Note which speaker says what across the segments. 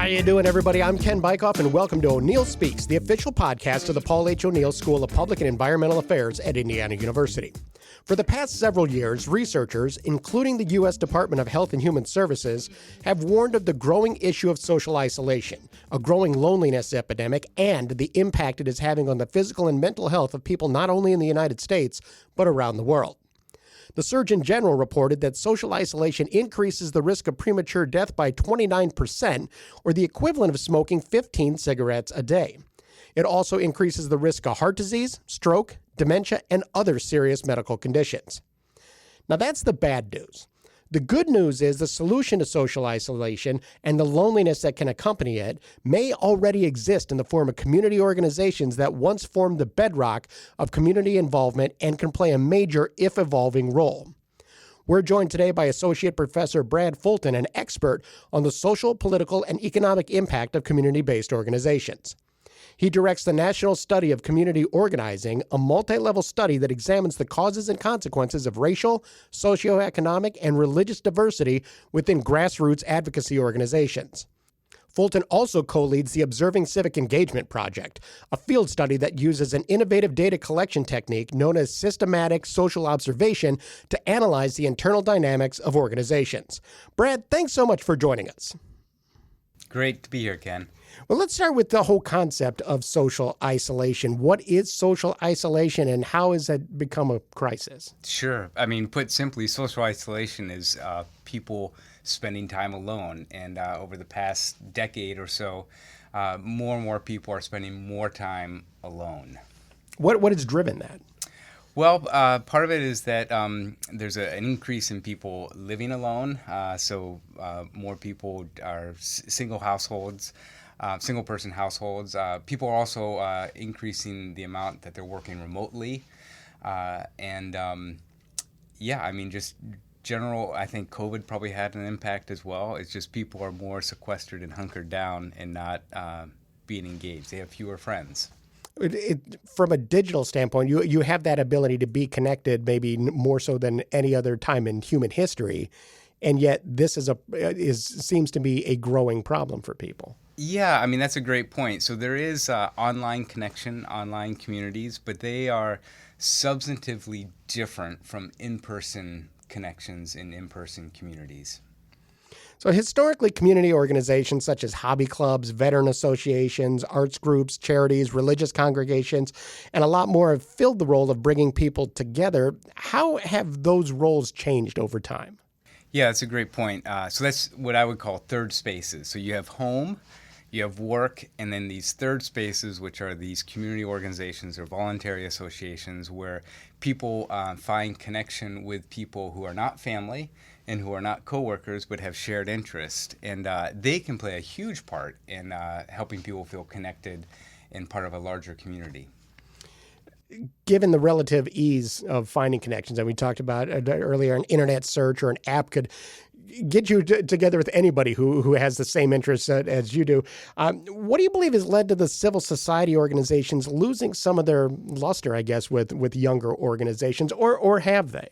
Speaker 1: you doing, everybody? I'm Ken Bykoff, and welcome to O'Neill Speaks, the official podcast of the Paul H. O'Neill School of Public and Environmental Affairs at Indiana University. For the past several years, researchers, including the U.S. Department of Health and Human Services, have warned of the growing issue of social isolation, a growing loneliness epidemic, and the impact it is having on the physical and mental health of people not only in the United States, but around the world. The Surgeon General reported that social isolation increases the risk of premature death by 29%, or the equivalent of smoking 15 cigarettes a day. It also increases the risk of heart disease, stroke, dementia, and other serious medical conditions. Now, that's the bad news. The good news is the solution to social isolation and the loneliness that can accompany it may already exist in the form of community organizations that once formed the bedrock of community involvement and can play a major, if evolving, role. We're joined today by Associate Professor Brad Fulton, an expert on the social, political, and economic impact of community-based organizations. He directs the National Study of Community Organizing, a multi-level study that examines the causes and consequences of racial, socioeconomic, and religious diversity within grassroots advocacy organizations. Fulton also co-leads the Observing Civic Engagement Project, a field study that uses an innovative data collection technique known as systematic social observation to analyze the internal dynamics of organizations. Brad, thanks so much for joining us.
Speaker 2: Great to be here, Ken.
Speaker 1: Well, let's start with the whole concept of social isolation. What is social isolation and how has it become a crisis?
Speaker 2: Sure. I mean, put simply, social isolation is people spending time alone. And over the past decade or so, more and more people are spending more time alone.
Speaker 1: What has driven that?
Speaker 2: Well, part of it is that there's an increase in people living alone. So more people are single households. Single-person households. People are also increasing the amount that they're working remotely. Just general, I think COVID probably had an impact as well. It's just people are more sequestered and hunkered down and not being engaged. They have fewer friends.
Speaker 1: From a digital standpoint, you have that ability to be connected maybe more so than any other time in human history, and yet this seems to be a growing problem for people.
Speaker 2: Yeah, I mean, that's a great point. So there is online connection, online communities, but they are substantively different from in-person connections in in-person communities.
Speaker 1: So historically, community organizations such as hobby clubs, veteran associations, arts groups, charities, religious congregations, and a lot more have filled the role of bringing people together. How have those roles changed over time?
Speaker 2: Yeah, that's a great point. So that's what I would call third spaces. So you have home, you have work, and then these third spaces, which are these community organizations or voluntary associations where people find connection with people who are not family and who are not coworkers but have shared interest. And they can play a huge part in helping people feel connected and part of a larger community.
Speaker 1: Given the relative ease of finding connections that we talked about earlier, an internet search or an app could get you together with anybody who has the same interests as you do. What do you believe has led to the civil society organizations losing some of their luster, I guess, with younger organizations, or have they?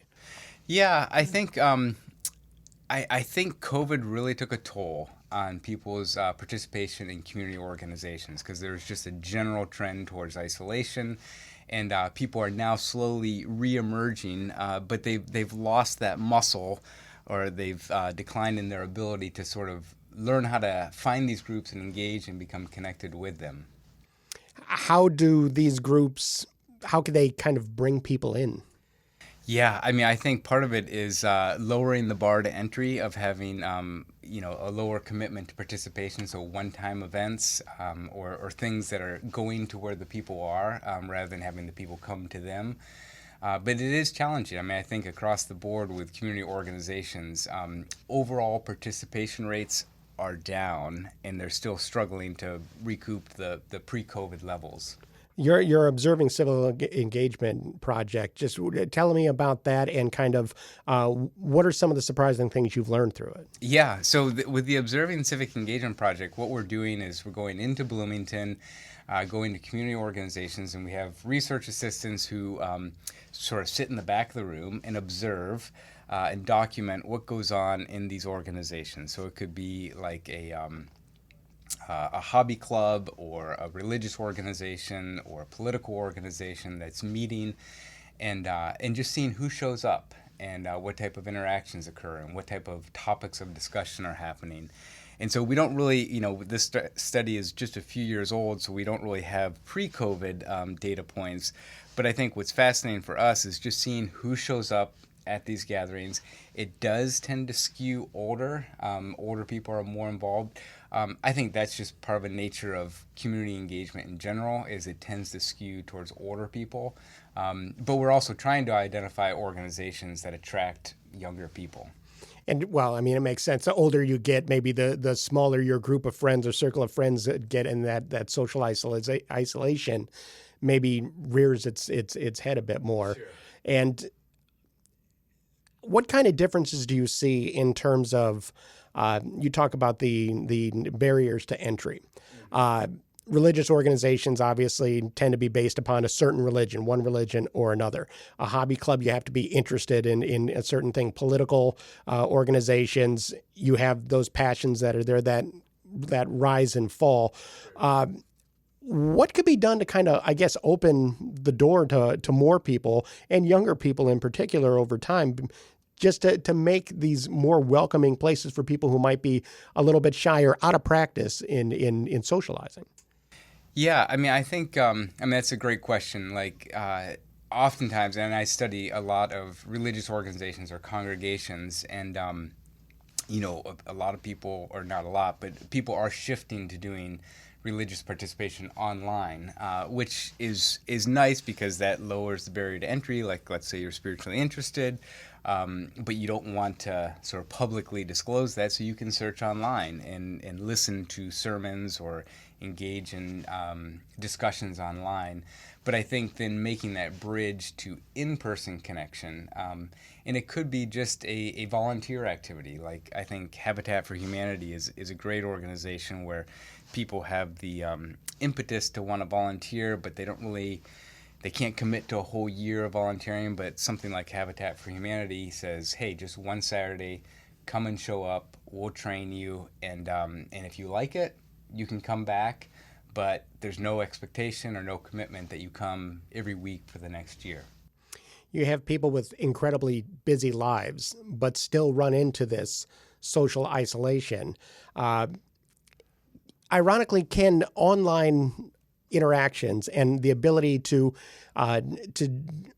Speaker 2: Yeah, I think I think COVID really took a toll on people's participation in community organizations because there's just a general trend towards isolation. And people are now slowly re-emerging, but they've lost that muscle, or they've declined in their ability to sort of learn how to find these groups and engage and become connected with them.
Speaker 1: How do these groups, how can they kind of bring people in?
Speaker 2: Yeah, I mean, I think part of it is lowering the bar to entry of having, a lower commitment to participation. So one-time events or things that are going to where the people are rather than having the people come to them. But it is challenging. I mean, I think across the board with community organizations, overall participation rates are down, and they're still struggling to recoup the pre-COVID levels.
Speaker 1: Your Observing Civil Engagement project, just tell me about that and kind of what are some of the surprising things you've learned through it?
Speaker 2: Yeah, so with the Observing Civic Engagement project, what we're doing is we're going into Bloomington, going to community organizations, and we have research assistants who sort of sit in the back of the room and observe and document what goes on in these organizations. So it could be like a hobby club or a religious organization or a political organization that's meeting, and just seeing who shows up and what type of interactions occur and what type of topics of discussion are happening. And so we don't really, this study is just a few years old, so we don't really have pre-COVID data points. But I think what's fascinating for us is just seeing who shows up at these gatherings. It does tend to skew older. Older people are more involved. I think that's just part of the nature of community engagement in general, is it tends to skew towards older people. But we're also trying to identify organizations that attract younger people.
Speaker 1: And, well, I mean, it makes sense. The older you get, maybe the smaller your group of friends or circle of friends get in that social isolation maybe rears its head a bit more. Sure. And what kind of differences do you see in terms of, you talk about the barriers to entry. Religious organizations obviously tend to be based upon a certain religion, one religion or another. A hobby club, you have to be interested in a certain thing. Political organizations, you have those passions that are there that rise and fall. What could be done to kind of, I guess, open the door to more people and younger people in particular over time, just to make these more welcoming places for people who might be a little bit shy or out of practice in socializing?
Speaker 2: Yeah, I mean, I think, that's a great question. Like, oftentimes, and I study a lot of religious organizations or congregations, and, a lot of people, or not a lot, but people are shifting to doing religious participation online, which is nice because that lowers the barrier to entry. Like, let's say you're spiritually interested, but you don't want to sort of publicly disclose that, so you can search online and listen to sermons or engage in discussions online. But I think then making that bridge to in-person connection, and it could be just a volunteer activity. Like, I think Habitat for Humanity is a great organization where people have the impetus to want to volunteer, but they can't commit to a whole year of volunteering. But something like Habitat for Humanity says, hey, just one Saturday, come and show up, we'll train you, and if you like it, you can come back, but there's no expectation or no commitment that you come every week for the next year.
Speaker 1: You have people with incredibly busy lives, but still run into this social isolation. Ironically, can online interactions and the ability to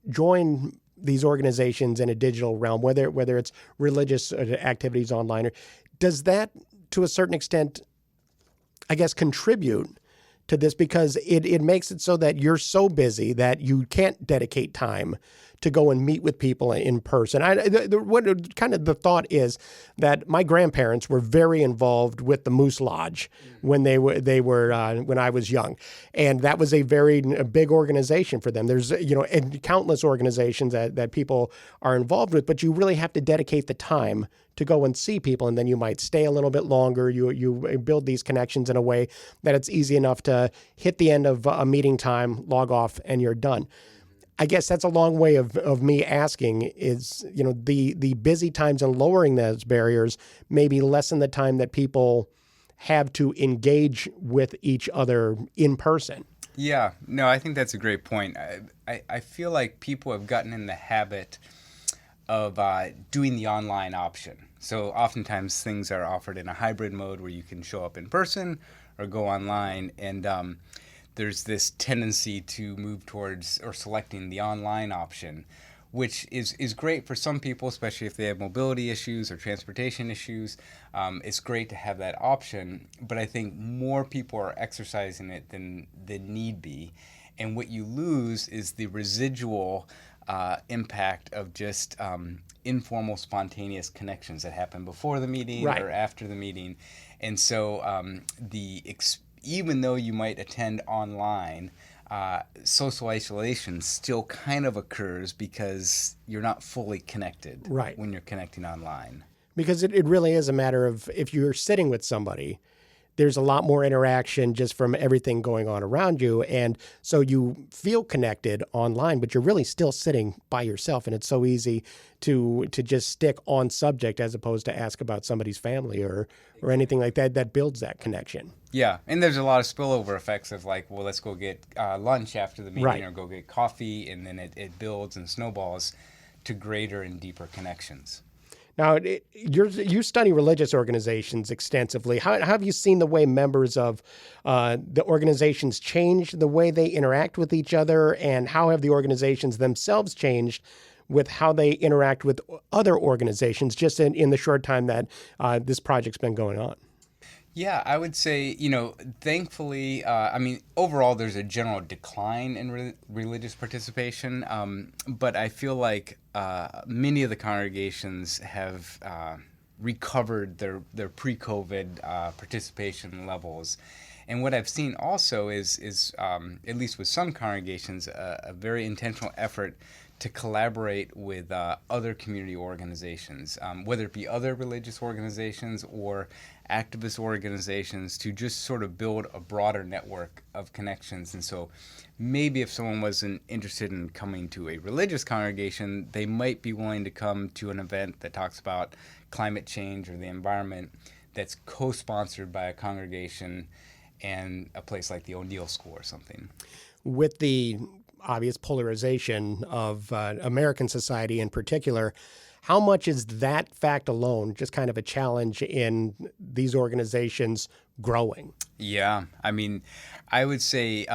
Speaker 1: join these organizations in a digital realm, whether it's religious activities online, does that, to a certain extent, I guess, contribute to this, because it makes it so that you're so busy that you can't dedicate time to go and meet with people in person? What kind of the thought is that my grandparents were very involved with the Moose Lodge when when I was young, and that was a big organization for them. There's and countless organizations that people are involved with, but you really have to dedicate the time to go and see people, and then you might stay a little bit longer. You build these connections in a way that it's easy enough to hit the end of a meeting time, log off, and you're done. I guess that's a long way of me asking is, the busy times and lowering those barriers maybe lessen the time that people have to engage with each other in person.
Speaker 2: Yeah, no, I think that's a great point. I feel like people have gotten in the habit of doing the online option. So oftentimes things are offered in a hybrid mode where you can show up in person or go online, and there's this tendency to move towards or selecting the online option, which is great for some people, especially if they have mobility issues or transportation issues. It's great to have that option, but I think more people are exercising it than need be. And what you lose is the residual impact of just informal, spontaneous connections that happen before the meeting
Speaker 1: right.
Speaker 2: or after the meeting. And so even though you might attend online, social isolation still kind of occurs because you're not fully connected
Speaker 1: right.
Speaker 2: when you're connecting online.
Speaker 1: Because it really is a matter of, if you're sitting with somebody, there's a lot more interaction just from everything going on around you. And so you feel connected online, but you're really still sitting by yourself. And it's so easy to just stick on subject as opposed to ask about somebody's family or anything like that, that builds that connection.
Speaker 2: Yeah, and there's a lot of spillover effects of like, well, let's go get lunch after the meeting
Speaker 1: Right.
Speaker 2: or go get coffee, and then it builds and snowballs to greater and deeper connections.
Speaker 1: Now, you study religious organizations extensively. How have you seen the way members of the organizations change the way they interact with each other, and how have the organizations themselves changed with how they interact with other organizations just in the short time that this project's been going on?
Speaker 2: Yeah, I would say, thankfully, overall, there's a general decline in religious participation, but I feel like many of the congregations have recovered their pre-COVID participation levels. And what I've seen also is at least with some congregations, a very intentional effort to collaborate with other community organizations, whether it be other religious organizations or activist organizations, to just sort of build a broader network of connections. And so maybe if someone wasn't interested in coming to a religious congregation, they might be willing to come to an event that talks about climate change or the environment that's co-sponsored by a congregation and a place like the O'Neill School or something.
Speaker 1: With the obvious polarization of American society in particular, how much is that fact alone just kind of a challenge in these organizations growing?
Speaker 2: Yeah, I would say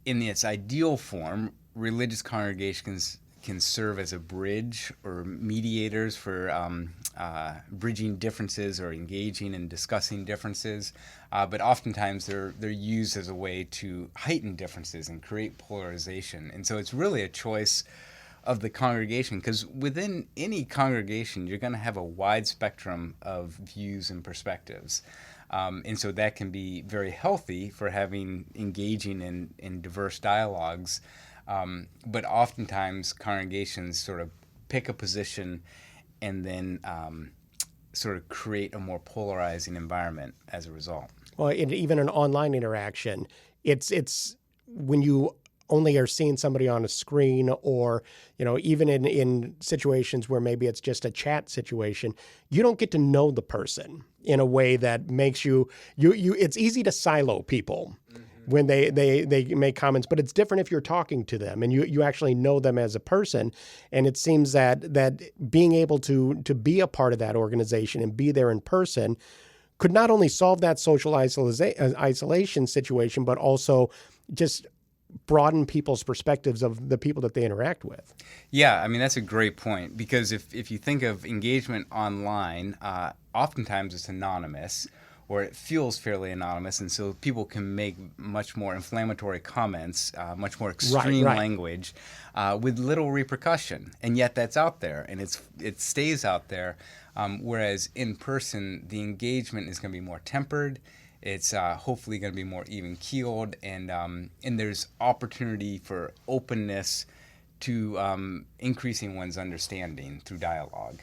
Speaker 2: in its ideal form, religious congregations can serve as a bridge or mediators for bridging differences or engaging and discussing differences. But oftentimes they're used as a way to heighten differences and create polarization. And so it's really a choice of the congregation, because within any congregation, you're going to have a wide spectrum of views and perspectives. And so that can be very healthy for having engaging in diverse dialogues. But oftentimes congregations sort of pick a position and then sort of create a more polarizing environment as a result.
Speaker 1: Well, even an online interaction, it's when you only are seeing somebody on a screen, or even in situations where maybe it's just a chat situation, you don't get to know the person in a way that makes you it's easy to silo people when they make comments, but it's different if you're talking to them and you actually know them as a person. And it seems that being able to be a part of that organization and be there in person could not only solve that social isolation situation, but also just broaden people's perspectives of the people that they interact with.
Speaker 2: Yeah, that's a great point, because if you think of engagement online, oftentimes it's anonymous, or it feels fairly anonymous, and so people can make much more inflammatory comments, much more extreme language, with little repercussion, and yet that's out there, and it stays out there, whereas in person, the engagement is going to be more tempered. It's hopefully going to be more even-keeled, and there's opportunity for openness to increasing one's understanding through dialogue.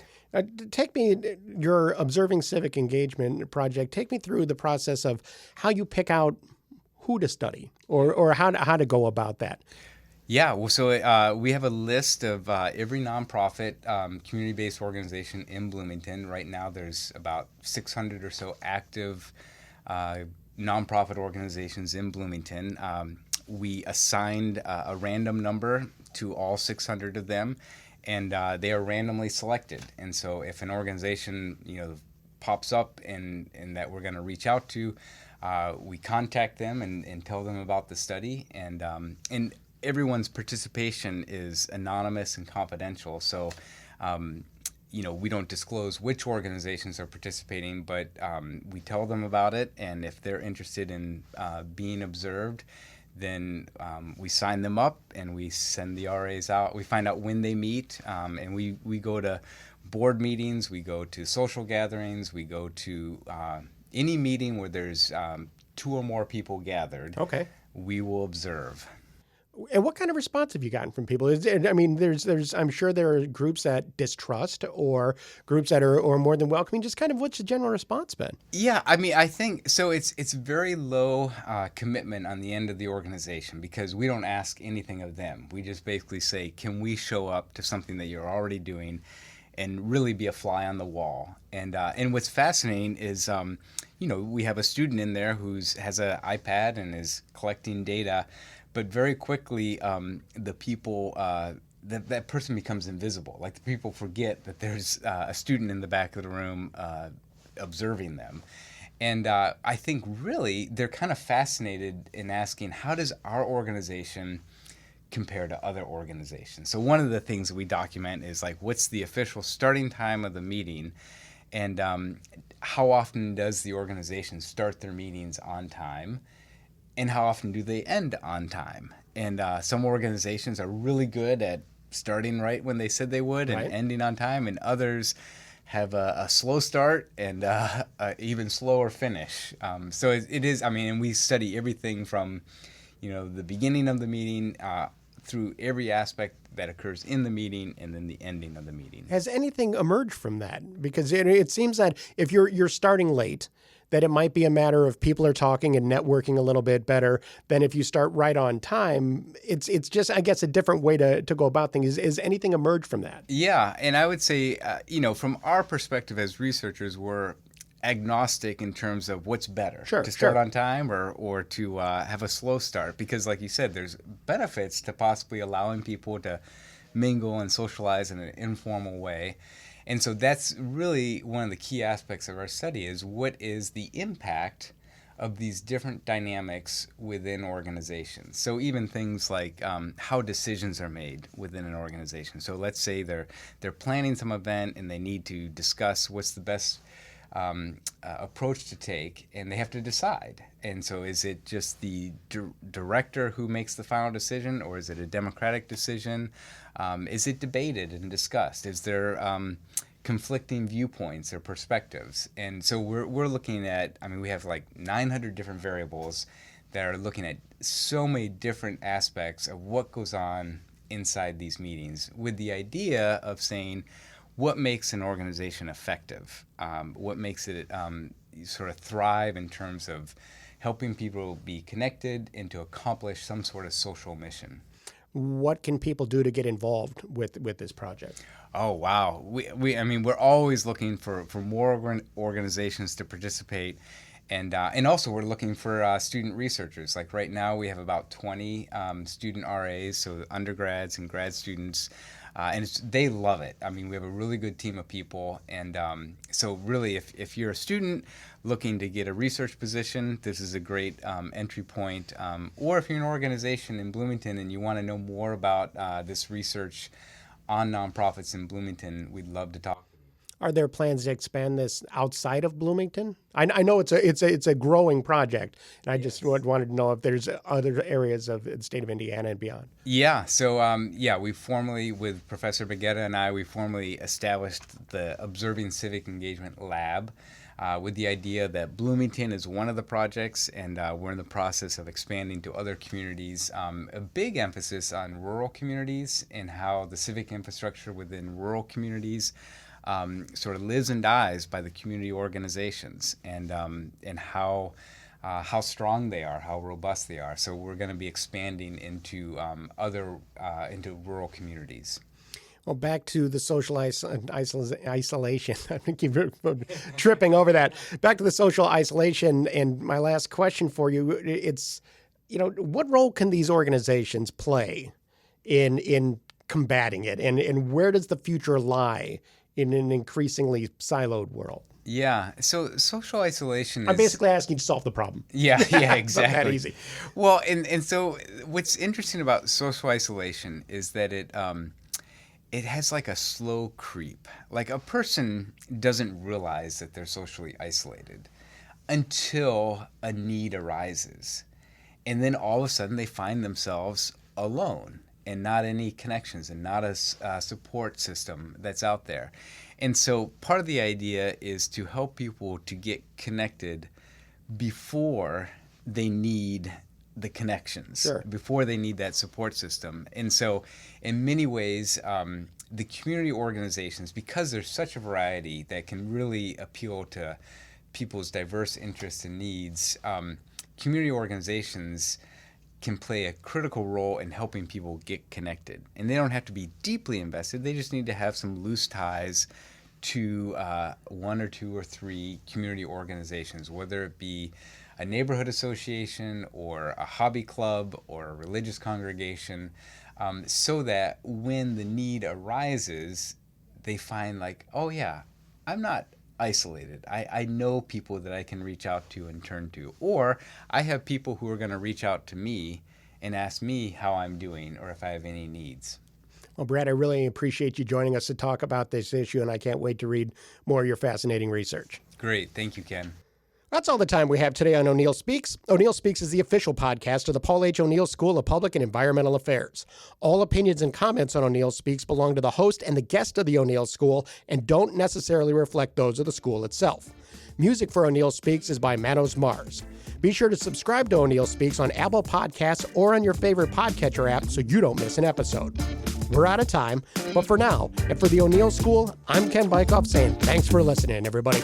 Speaker 1: Take me, your Observing Civic Engagement project, take me through the process of how you pick out who to study or how to go about that.
Speaker 2: Yeah, well, so we have a list of every nonprofit community-based organization in Bloomington. Right now there's about 600 or so active nonprofit organizations in Bloomington. We assigned a random number to all 600 of them, and they are randomly selected. And so if an organization pops up and that we're going to reach out to, we contact them and tell them about the study. And everyone's participation is anonymous and confidential. So we don't disclose which organizations are participating, but we tell them about it, and if they're interested in being observed, then we sign them up and we send the RAs out. We find out when they meet, and we go to board meetings, we go to social gatherings, we go to any meeting where there's 2 or more people gathered.
Speaker 1: Okay.
Speaker 2: We will observe.
Speaker 1: And what kind of response have you gotten from people? I mean, I'm sure there are groups that distrust or groups that are more than welcoming. Just kind of what's the general response been?
Speaker 2: Yeah, I mean, I think so. It's very low commitment on the end of the organization because we don't ask anything of them. We just basically say, can we show up to something that you're already doing, and really be a fly on the wall? And what's fascinating is, we have a student in there has an iPad and is collecting data, but very quickly the people. That person becomes invisible. Like the people forget that there's a student in the back of the room observing them. And I think really they're kind of fascinated in asking, how does our organization compare to other organizations? So one of the things that we document is like, what's the official starting time of the meeting? And how often does the organization start their meetings on time? And how often do they end on time? And some organizations are really good at starting right when they said they would and ending on time, and others have a slow start and a even slower finish. So it is, I mean, and we study everything from, the beginning of the meeting through every aspect that occurs in the meeting and then the ending of the meeting.
Speaker 1: Has anything emerged from that? Because it seems that if you're starting late, that it might be a matter of people are talking and networking a little bit better than if you start right on time. It's just, I guess, a different way to go about things. Is anything emerged from that?
Speaker 2: Yeah, and I would say, from our perspective as researchers, we're agnostic in terms of what's better, to start on time or to have a slow start, because like you said, there's benefits to possibly allowing people to mingle and socialize in an informal way. And so that's really one of the key aspects of our study, is what is the impact of these different dynamics within organizations. So even things like how decisions are made within an organization. So let's say they're planning some event and they need to discuss what's the best approach to take, and they have to decide. And so is it just the director who makes the final decision, or is it a democratic decision? Is it debated and discussed? Is there conflicting viewpoints or perspectives? And so we're looking at, I mean, we have like 900 different variables that are looking at so many different aspects of what goes on inside these meetings, with the idea of saying, what makes an organization effective? What makes it sort of thrive in terms of helping people be connected and to accomplish some sort of social mission?
Speaker 1: What can people do to get involved with this project?
Speaker 2: Oh, wow. We're always looking for more organizations to participate. And also we're looking for student researchers. Like right now we have about 20 student RAs, so undergrads and grad students. And they love it. I mean, we have a really good team of people. And so really, if you're a student looking to get a research position, this is a great entry point. Or if you're an organization in Bloomington and you want to know more about this research on nonprofits in Bloomington, we'd love to talk.
Speaker 1: Are there plans to expand this outside of Bloomington? I know it's a growing project, and I just wanted to know if there's other areas of the state of Indiana and beyond.
Speaker 2: Yeah, so we formally, with Professor Baguetta and I, we formally established the Observing Civic Engagement Lab with the idea that Bloomington is one of the projects, and we're in the process of expanding to other communities. A big emphasis on rural communities and how the civic infrastructure within rural communities sort of lives and dies by the community organizations, and how strong they are, how robust they are. So we're going to be expanding into into rural communities.
Speaker 1: Well, back to the social isolation. I keep tripping over that. Back to the social isolation, and my last question for you: it's, what role can these organizations play in combating it, and where does the future lie in an increasingly siloed world?
Speaker 2: Yeah, so social isolation is...
Speaker 1: I'm basically asking you to solve the problem.
Speaker 2: Yeah, exactly.
Speaker 1: It's not that easy.
Speaker 2: Well, and so what's interesting about social isolation is that it has like a slow creep. Like a person doesn't realize that they're socially isolated until a need arises. And then all of a sudden they find themselves alone, and not any connections, and not a support system that's out there. And so part of the idea is to help people to get connected before they need the connections
Speaker 1: Sure.
Speaker 2: before they need that support system. And so in many ways, the community organizations, because there's such a variety that can really appeal to people's diverse interests and needs, community organizations can play a critical role in helping people get connected. And they don't have to be deeply invested. They just need to have some loose ties to one or two or three community organizations, whether it be a neighborhood association or a hobby club or a religious congregation, so that when the need arises, they find like, oh yeah, I'm not isolated. I know people that I can reach out to and turn to. Or I have people who are going to reach out to me and ask me how I'm doing or if I have any needs.
Speaker 1: Well, Brad, I really appreciate you joining us to talk about this issue, and I can't wait to read more of your fascinating research.
Speaker 2: Great. Thank you, Ken.
Speaker 1: That's all the time we have today on O'Neill Speaks. O'Neill Speaks is the official podcast of the Paul H. O'Neill School of Public and Environmental Affairs. All opinions and comments on O'Neill Speaks belong to the host and the guest of the O'Neill School and don't necessarily reflect those of the school itself. Music for O'Neill Speaks is by Manos Mars. Be sure to subscribe to O'Neill Speaks on Apple Podcasts or on your favorite podcatcher app so you don't miss an episode. We're out of time, but for now, and for the O'Neill School, I'm Ken Bykoff saying thanks for listening, everybody.